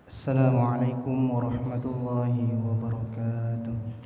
Assalamualaikum warahmatullahi wabarakatuh.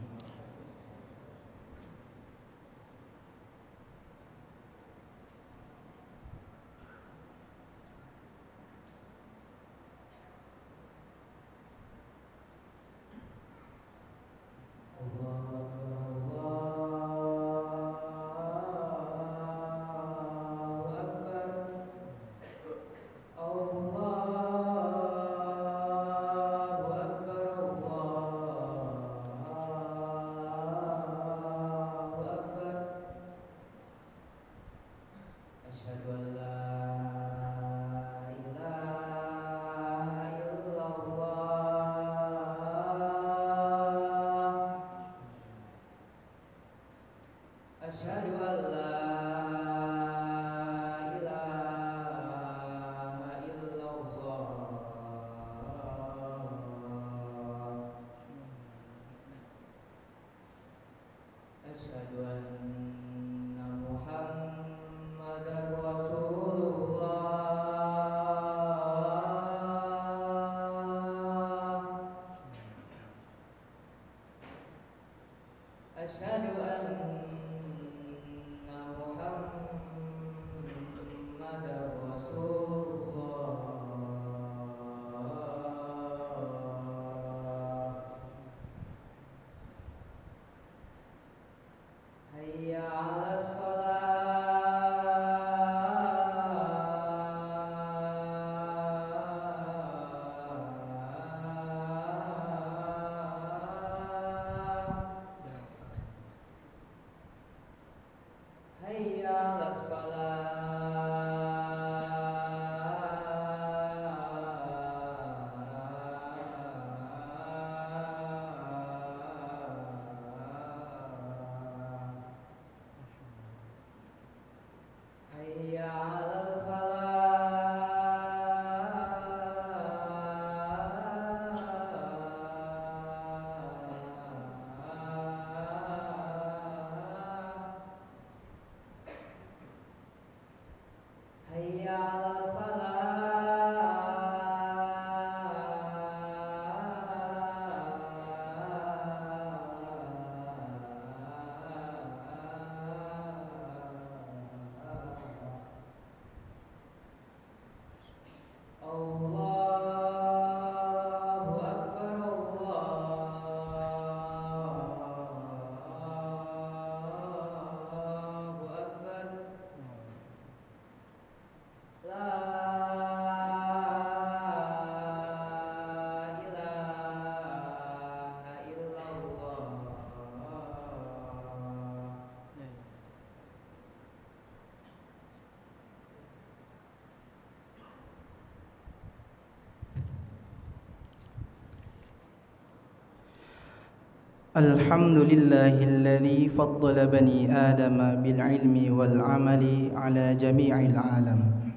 Alhamdulillahilladzi faddala bani Adama bil ilmi wal amali ala jami'il alam.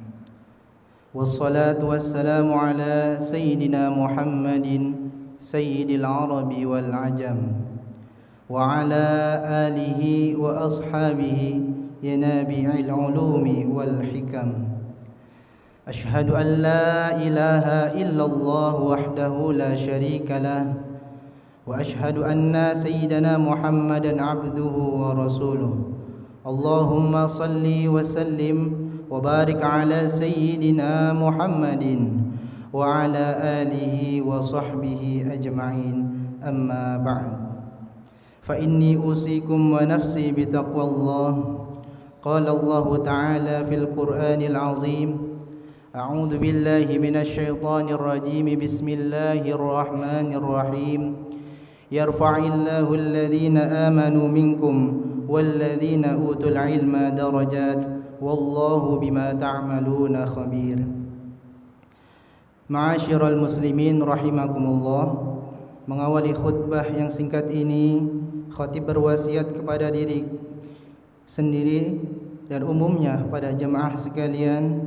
Wassalatu wassalamu ala sayyidina Muhammadin sayyidil arabi wal ajam wa ala alihi wa ashabihi yanabi'il ulumi wal hikam. Ashhadu an la ilaha illallah wahdahu la syarika lah وأشهد أن سيدنا محمدًا عبده ورسوله اللهم صل وسلم وبارك على سيدنا محمد وعلى آله وصحبه أجمعين أما بعد فإني أوصيكم ونفسي بتقوى الله قال الله تعالى في القرآن العظيم أعوذ بالله من الشيطان الرجيم بسم الله الرحمن الرحيم يرفع الله الذين آمنوا منكم والذين أوتوا العلم درجات والله بما تعملون خبير. Ma'asyiral muslimin rahimakumullah. Mengawali khutbah yang singkat ini, khatib berwasiat kepada diri sendiri dan umumnya pada jemaah sekalian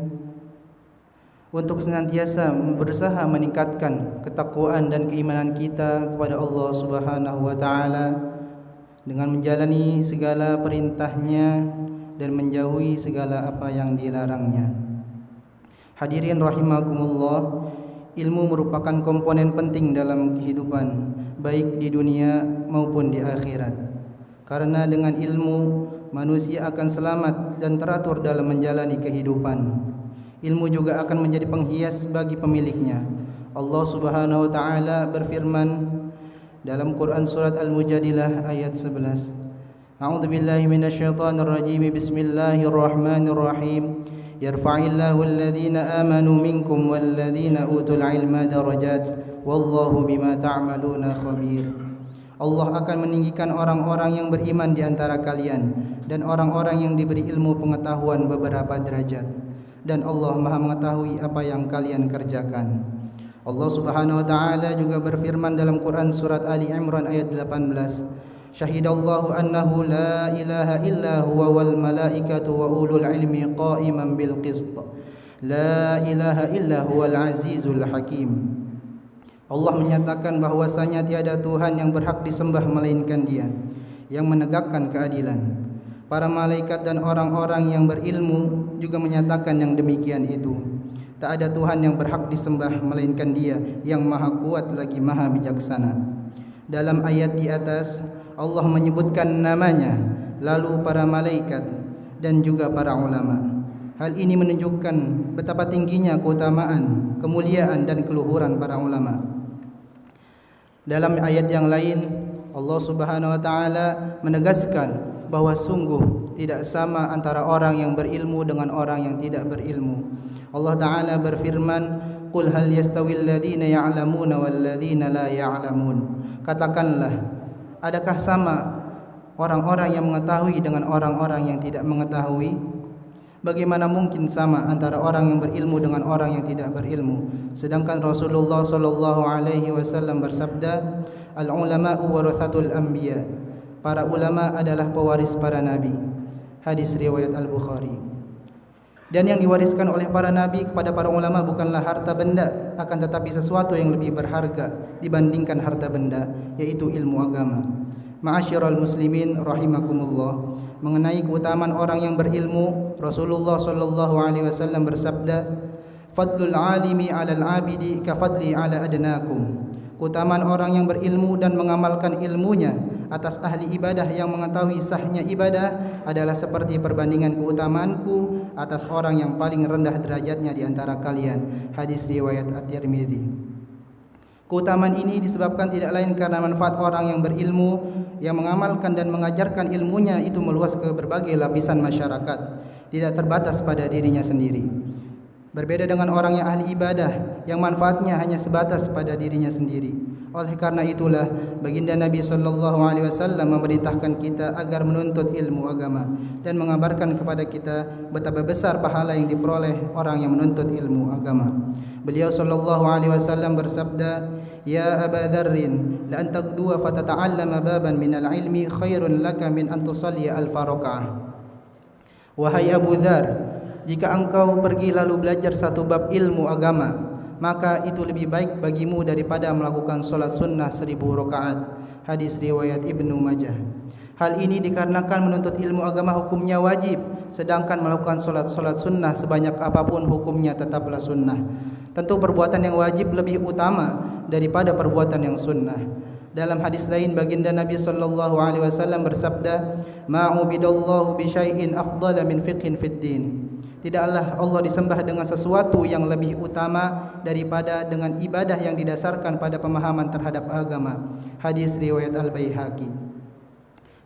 untuk senantiasa berusaha meningkatkan ketakwaan dan keimanan kita kepada Allah Subhanahu wa taala dengan menjalani segala perintahnya dan menjauhi segala apa yang dilarangnya. Hadirin rahimakumullah, ilmu merupakan komponen penting dalam kehidupan, baik di dunia maupun di akhirat. Karena dengan ilmu, manusia akan selamat dan teratur dalam menjalani kehidupan. Ilmu juga akan menjadi penghias bagi pemiliknya. Allah Subhanahu wa taala berfirman dalam Quran surat Al-Mujadilah ayat 11. A'udzubillahi minasyaitonirrajim. Bismillahirrahmanirrahim. Yarfa'illahu alladhina amanu minkum walladhina utul ilma darajat wallahu bima ta'maluna khabir. Allah akan meninggikan orang-orang yang beriman di antara kalian dan orang-orang yang diberi ilmu pengetahuan beberapa derajat, dan Allah Maha mengetahui apa yang kalian kerjakan. Allah Subhanahu wa taala juga berfirman dalam Quran surat Ali Imran ayat 18. Syahidallahu annahu la ilaha illa huwa wal malaikatu wa ulul ilmi qa'iman bil qist. La ilaha illa huwal azizul hakim. Allah menyatakan bahwasanya tiada Tuhan yang berhak disembah melainkan Dia, yang menegakkan keadilan. Para malaikat dan orang-orang yang berilmu juga menyatakan yang demikian itu. Tak ada Tuhan yang berhak disembah melainkan Dia, yang maha kuat lagi maha bijaksana. Dalam ayat di atas Allah menyebutkan namanya, lalu para malaikat dan juga para ulama. Hal ini menunjukkan betapa tingginya keutamaan, kemuliaan dan keluhuran para ulama. Dalam ayat yang lain Allah Subhanahu wa taala menegaskan bahwa sungguh tidak sama antara orang yang berilmu dengan orang yang tidak berilmu. Allah taala berfirman, "Qul hal yastawil ladzina ya'lamuna wal ladzina la ya'lamun." Katakanlah, adakah sama orang-orang yang mengetahui dengan orang-orang yang tidak mengetahui? Bagaimana mungkin sama antara orang yang berilmu dengan orang yang tidak berilmu? Sedangkan Rasulullah sallallahu alaihi wasallam bersabda, "Al-ulama'u warathatul anbiya." Para ulama adalah pewaris para nabi. Hadis riwayat Al-Bukhari. Dan yang diwariskan oleh para nabi kepada para ulama bukanlah harta benda, akan tetapi sesuatu yang lebih berharga dibandingkan harta benda, yaitu ilmu agama. Ma'asyiral muslimin rahimakumullah. Mengenai keutamaan orang yang berilmu, Rasulullah sallallahu alaihi wasallam bersabda, "Fadlul alimi 'alal 'abidi ka fadli 'ala adnakum." Keutamaan orang yang berilmu dan mengamalkan ilmunya atas ahli ibadah yang mengetahui sahnya ibadah adalah seperti perbandingan keutamaanku atas orang yang paling rendah derajatnya di antara kalian. Hadis riwayat At-Tirmidzi. Keutamaan ini disebabkan tidak lain karena manfaat orang yang berilmu, yang mengamalkan dan mengajarkan ilmunya itu meluas ke berbagai lapisan masyarakat, tidak terbatas pada dirinya sendiri. Berbeda dengan orang yang ahli ibadah, yang manfaatnya hanya sebatas pada dirinya sendiri. Oleh karena itulah baginda Nabi sallallahu alaihi wasallam memerintahkan kita agar menuntut ilmu agama dan mengabarkan kepada kita betapa besar pahala yang diperoleh orang yang menuntut ilmu agama. Beliau sallallahu alaihi wasallam bersabda, "Ya Aba Dzarrin, la an tagduwa fatata'allama baban minal ilmi khairun laka min an tusalli alfa rakaah." Wahai Abu Dzar, jika engkau pergi lalu belajar satu bab ilmu agama, maka itu lebih baik bagimu daripada melakukan solat sunnah 1000 rakaat. Hadis riwayat Ibnu Majah. Hal ini dikarenakan menuntut ilmu agama hukumnya wajib, sedangkan melakukan solat sunnah sebanyak apapun hukumnya tetaplah sunnah. Tentu perbuatan yang wajib lebih utama daripada perbuatan yang sunnah. Dalam hadis lain baginda Nabi sallallahu alaihi wasallam bersabda, "Ma'ubidallahu bi syai'in afdala min fiqhin fid din." Tidaklah Allah disembah dengan sesuatu yang lebih utama daripada dengan ibadah yang didasarkan pada pemahaman terhadap agama. Hadis riwayat Al-Baihaqi.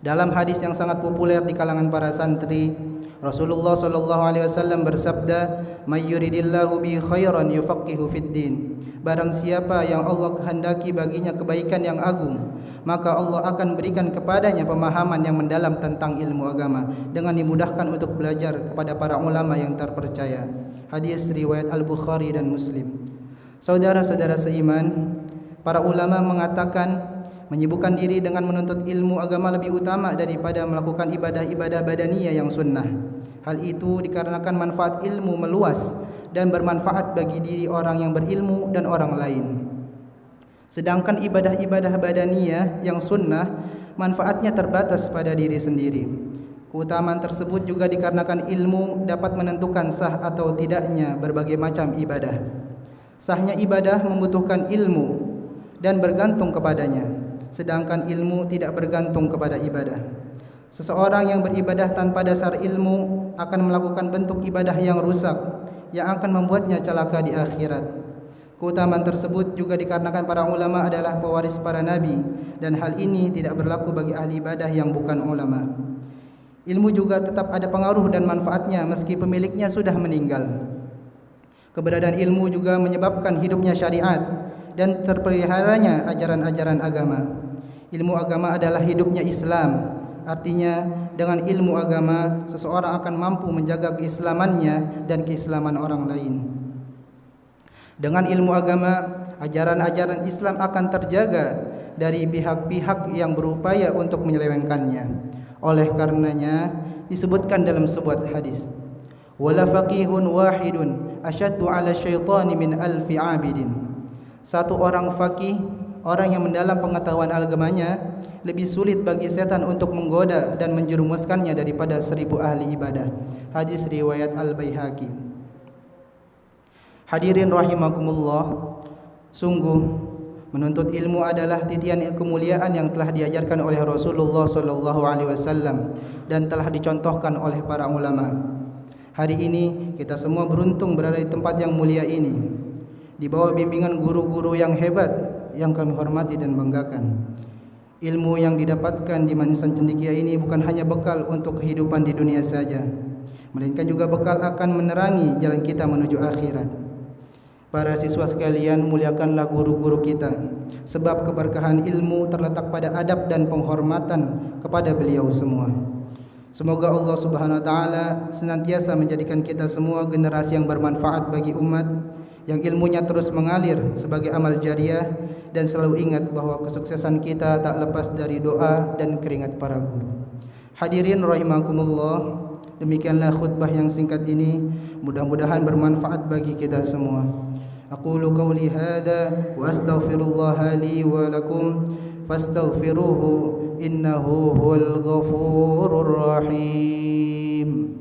Dalam hadis yang sangat populer di kalangan para santri, Rasulullah sallallahu alaihi wasallam bersabda, "May yuridillahu bi khairan yufaqihu fid din." Barang siapa yang Allah kehendaki baginya kebaikan yang agung, maka Allah akan berikan kepadanya pemahaman yang mendalam tentang ilmu agama dengan dimudahkan untuk belajar kepada para ulama yang terpercaya. Hadis riwayat Al-Bukhari dan Muslim. Saudara-saudara seiman, para ulama mengatakan menyibukkan diri dengan menuntut ilmu agama lebih utama daripada melakukan ibadah-ibadah badaniyah yang sunnah. Hal itu dikarenakan manfaat ilmu meluas dan bermanfaat bagi diri orang yang berilmu dan orang lain. Sedangkan ibadah-ibadah badaniyah yang sunnah manfaatnya terbatas pada diri sendiri. Keutamaan tersebut juga dikarenakan ilmu dapat menentukan sah atau tidaknya berbagai macam ibadah. Sahnya ibadah membutuhkan ilmu dan bergantung kepadanya, sedangkan ilmu tidak bergantung kepada ibadah. Seseorang yang beribadah tanpa dasar ilmu akan melakukan bentuk ibadah yang rusak, yang akan membuatnya celaka di akhirat. Keutamaan tersebut juga dikarenakan para ulama adalah pewaris para nabi, dan hal ini tidak berlaku bagi ahli ibadah yang bukan ulama. Ilmu juga tetap ada pengaruh dan manfaatnya meski pemiliknya sudah meninggal. Keberadaan ilmu juga menyebabkan hidupnya syariat dan terpeliharanya ajaran-ajaran agama. Ilmu agama adalah hidupnya Islam. Artinya, dengan ilmu agama, seseorang akan mampu menjaga keislamannya dan keislaman orang lain. Dengan ilmu agama, ajaran-ajaran Islam akan terjaga dari pihak-pihak yang berupaya untuk menyelewengkannya. Oleh karenanya, disebutkan dalam sebuah hadis, wala faqihun wahidun asyaddu 'ala syaitani min alfi 'abidin. Satu orang faqih, orang yang mendalam pengetahuan agamanya, lebih sulit bagi setan untuk menggoda dan menjerumuskannya daripada 1000 ahli ibadah. Hadis riwayat Al-Baihaqi. Hadirin rahimakumullah, sungguh menuntut ilmu adalah titian kemuliaan yang telah diajarkan oleh Rasulullah SAW dan telah dicontohkan oleh para ulama. Hari ini kita semua beruntung berada di tempat yang mulia ini, di bawah bimbingan guru-guru yang hebat yang kami hormati dan banggakan. Ilmu yang didapatkan di Manisan Cendekia ini bukan hanya bekal untuk kehidupan di dunia saja, melainkan juga bekal akan menerangi jalan kita menuju akhirat. Para siswa sekalian, muliakanlah guru-guru kita, sebab keberkahan ilmu terletak pada adab dan penghormatan kepada beliau semua. Semoga Allah Subhanahu wa taala senantiasa menjadikan kita semua generasi yang bermanfaat bagi umat, yang ilmunya terus mengalir sebagai amal jariah, dan selalu ingat bahwa kesuksesan kita tak lepas dari doa dan keringat para guru. Hadirin rahimakumullah, demikianlah khutbah yang singkat ini, mudah-mudahan bermanfaat bagi kita semua. Aqulu qawli hadza wa astaghfirullah li wa lakum fastaghfiruhu innahu huwal ghafurur rahim.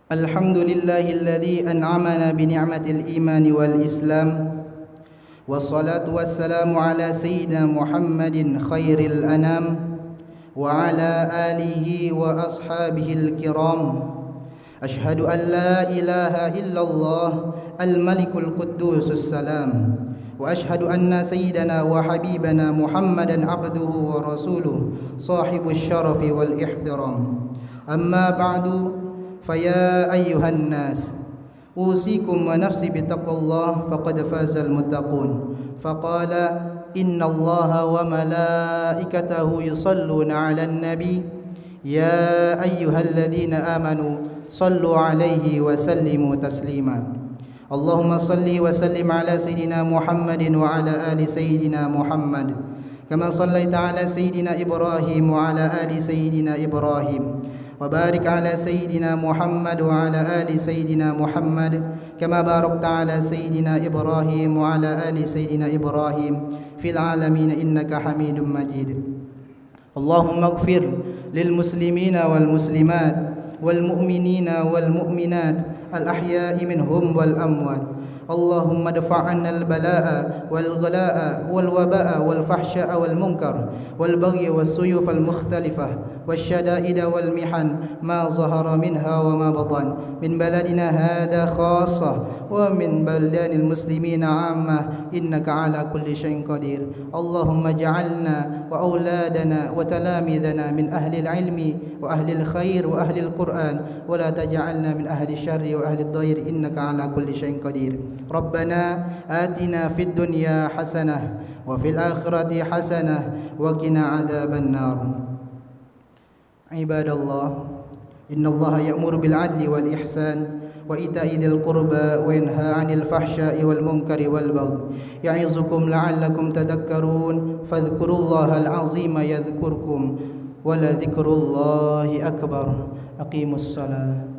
Alhamdulillahilladzi an'amana bi ni'matil imani wal islam. Wassalatu wassalamu ala sayyidina Muhammadin khairil anam wa ala alihi wa ashabihil kiram. Ashhadu an la ilaha illallah al-malikul quddusus salam, wa ashhadu anna sayyidana wa habibana Muhammadan abduhu wa rasuluh sahibus syarafi wal ihtiram. Amma ba'du, faya ayyuhan nas, usikum wa nafsi bitaqwallah faqad fazal muttaqun. Faqala innallaha wa malaikatahu yusalluna 'alan nabi ya ayyuhalladzina amanu sallu 'alaihi wa sallimu taslima. Allahumma salli wa sallim 'ala sayyidina Muhammadin wa 'ala ali sayyidina Muhammad kama sallaita 'ala sayyidina Ibrahim wa 'ala ali sayyidina Ibrahim. وبارك على سيدنا محمد وعلى آل سيدنا محمد كما باركت على سيدنا إبراهيم وعلى آل سيدنا إبراهيم في العالمين إنك حميد مجيد. اللهم اغفر للمسلمين والمسلمات والمؤمنين والمؤمنات الأحياء منهم والأموات. اللهم ادفع عنا البلاء والغلاء والوباء والفحشاء والمنكر والبغي والسيوف المختلفة والشدائد والمحن ما ظهر منها وما بطن من بلدنا هذا خاصة ومن بلدان المسلمين عامة إنك على كل شيء قدير. اللهم اجعلنا وأولادنا وتلاميذنا من أهل العلم وأهل الخير وأهل القرآن ولا تجعلنا من أهل الشر وأهل الضير إنك على كل شيء قدير. ربنا آتنا في الدنيا حسنة وفي الآخرة حسنة وقنا عذاب النار. عباد الله، إن الله يأمر بالعدل والإحسان وإيتاء ذي القربى وينهى عن الفحشاء والمنكر والبغي يعظكم لعلكم تذكرون. فاذكروا الله العظيم يذكركم ولذكر الله أكبر. أقيموا الصلاة.